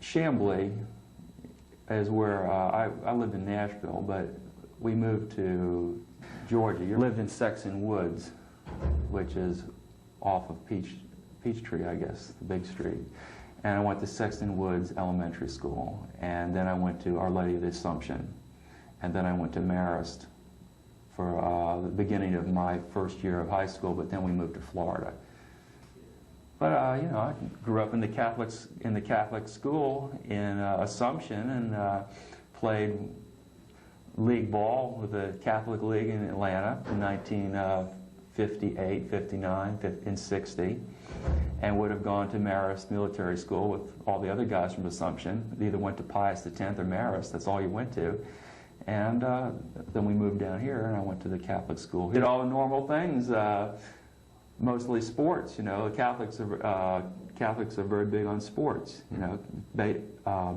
Chamblee is where I lived in Nashville, but we moved to Georgia. You lived in Sexton Woods, which is off of Peachtree, I guess, the big street. And I went to Sexton Woods Elementary School, and then I went to Our Lady of the Assumption, and then I went to Marist for the beginning of my first year of high school, but then we moved to Florida. But you know, I grew up in the Catholic school in Assumption, and played league ball with the Catholic League in Atlanta in 1958, 59, and 60, and would have gone to Marist Military School with all the other guys from Assumption. They either went to Pius X or Marist. That's all you went to. And then we moved down here, and I went to the Catholic school. Did all the normal things, mostly sports. You know, Catholics are very big on sports. You know,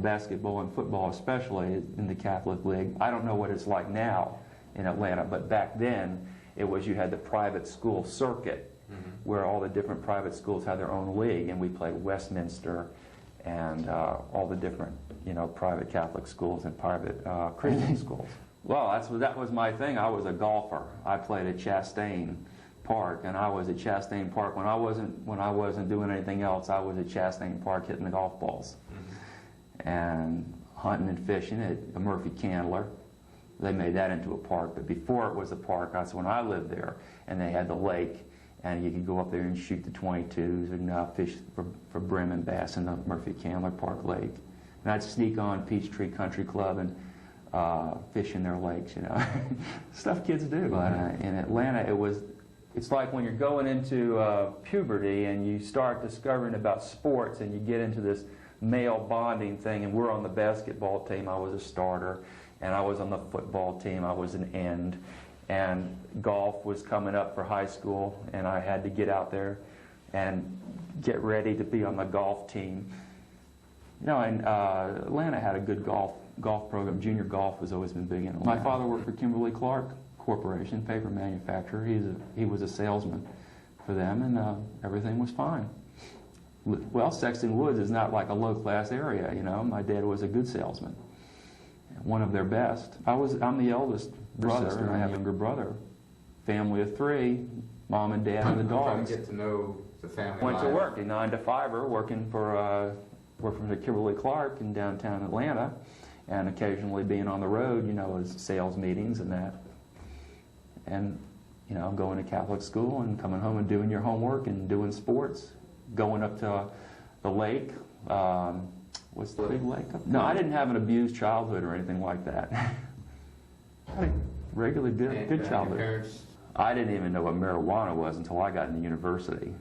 basketball and football, especially in the Catholic League. I don't know what it's like now in Atlanta, but back then it was you had the private school circuit, where all the different private schools had their own league, and we played Westminster and all the different, you know, private Catholic schools and private Christian schools. Well, that was my thing. I was a golfer. I played at Chastain Park, and I was at Chastain Park when I wasn't doing anything else. I was at Chastain Park hitting the golf balls and hunting and fishing at Murphy Candler. They made that into a park, but before it was a park, that's when I lived there, and they had the lake, and you could go up there and shoot the 22s and fish for brim and bass in the Murphy Candler Park Lake. And I'd sneak on Peachtree Country Club and fish in their lakes, you know. Stuff kids do. But in Atlanta, it's like when you're going into puberty and you start discovering about sports and you get into this male bonding thing, and we're on the basketball team. I was a starter, and I was on the football team. I was an end. And golf was coming up for high school, and I had to get out there and get ready to be on the golf team. You know, and Atlanta had a good golf program. Junior golf has always been big in Atlanta. My father worked for Kimberly-Clark Corporation, paper manufacturer. He was a salesman for them, and everything was fine. Well, Sexton Woods is not like a low-class area, you know. My dad was a good salesman, one of their best. I'm the eldest brother, and I have a younger brother. Family of 3, mom and dad and the dogs. I'm trying to get to know the family. Went to work, a 9 to 5er, working for Kimberly-Clark in downtown Atlanta, and occasionally being on the road, you know, as sales meetings and that. And, you know, going to Catholic school and coming home and doing your homework and doing sports, going up to the lake. What's the big lake up there? No, I didn't have an abused childhood or anything like that. I had a regularly good childhood. I didn't even know what marijuana was until I got into university.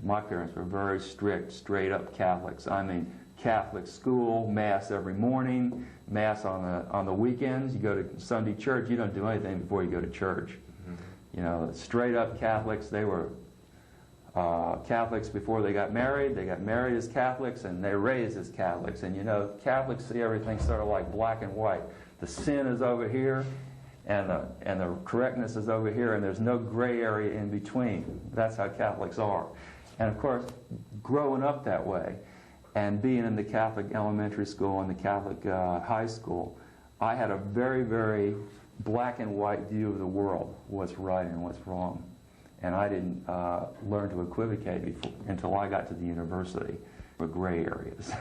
My parents were very strict, straight-up Catholics. I mean, Catholic school, Mass every morning, Mass on the weekends. You go to Sunday church, you don't do anything before you go to church. You know, straight-up Catholics. They were Catholics before they got married as Catholics, and they raised as Catholics. And you know, Catholics see everything sort of like black and white. The sin is over here, and the correctness is over here, and there's no gray area in between. That's how Catholics are. And of course, growing up that way, and being in the Catholic elementary school and the Catholic high school, I had a very, very black and white view of the world, what's right and what's wrong. And I didn't learn to equivocate until I got to the university for gray areas.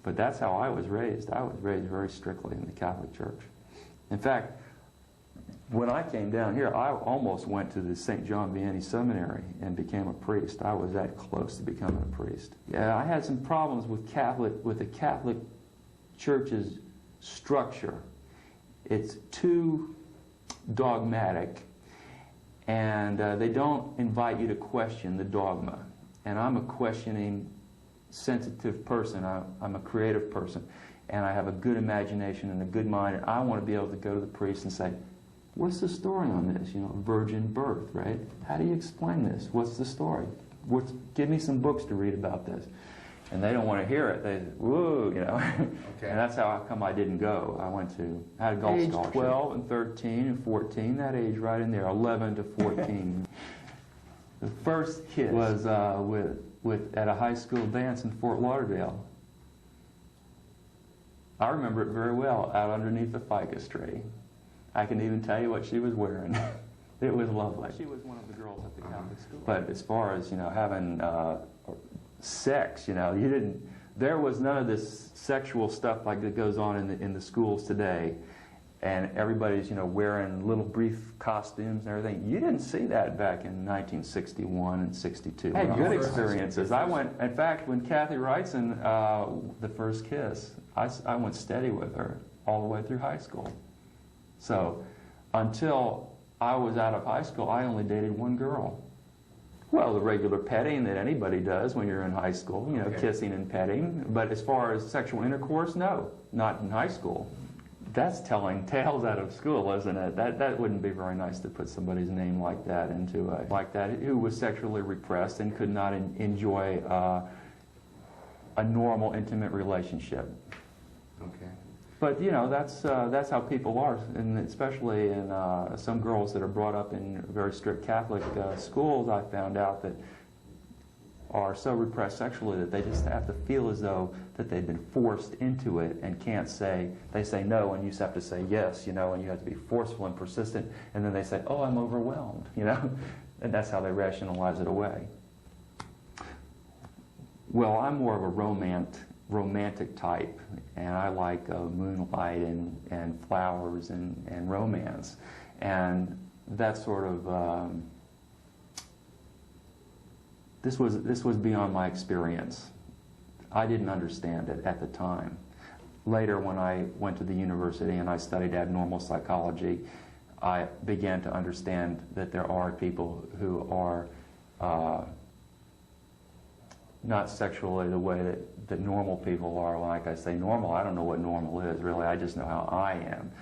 But that's how I was raised. I was raised very strictly in the Catholic Church. In fact, when I came down here, I almost went to the St. John Vianney Seminary and became a priest. I was that close to becoming a priest. Yeah, I had some problems with the Catholic Church's structure. It's too dogmatic, and they don't invite you to question the dogma. And I'm a questioning, sensitive person. I'm a creative person, and I have a good imagination and a good mind, and I want to be able to go to the priest and say, what's the story on this? You know, virgin birth, right? How do you explain this? What's the story? Give me some books to read about this. And they don't want to hear it. They say, woo, you know. Okay. And that's how come I didn't go. I had a golf scholarship. Age 12 and 13 and 14, that age right in there, 11 to 14. The first kiss was at a high school dance in Fort Lauderdale. I remember it very well, out underneath the ficus tree. I can even tell you what she was wearing. It was lovely. She was one of the girls at the Catholic school. But as far as, having sex, there was none of this sexual stuff like that goes on in the schools today. And everybody's, wearing little brief costumes and everything. You didn't see that back in 1961 and 62. I had good experiences. I went, in fact, when Kathy Wrightson, the first kiss, I went steady with her all the way through high school. So until I was out of high school, I only dated one girl. Well, the regular petting that anybody does when you're in high school, kissing and petting. But as far as sexual intercourse, no, not in high school. That's telling tales out of school, isn't it? That wouldn't be very nice to put somebody's name like that into who was sexually repressed and could not enjoy a normal, intimate relationship. Okay. But that's how people are, and especially in some girls that are brought up in very strict Catholic schools. I found out that are so repressed sexually that they just have to feel as though that they've been forced into it and can't say, they say no and you just have to say yes, and you have to be forceful and persistent, and then they say, oh, I'm overwhelmed, and that's how they rationalize it away. Well, I'm more of a romantic type, and I like moonlight and flowers and romance, and that sort of this was beyond my experience. I didn't understand it at the time. Later, when I went to the university and I studied abnormal psychology, I began to understand that there are people who are not sexually the way that normal people are. Like I say normal, I don't know what normal is, really. I just know how I am.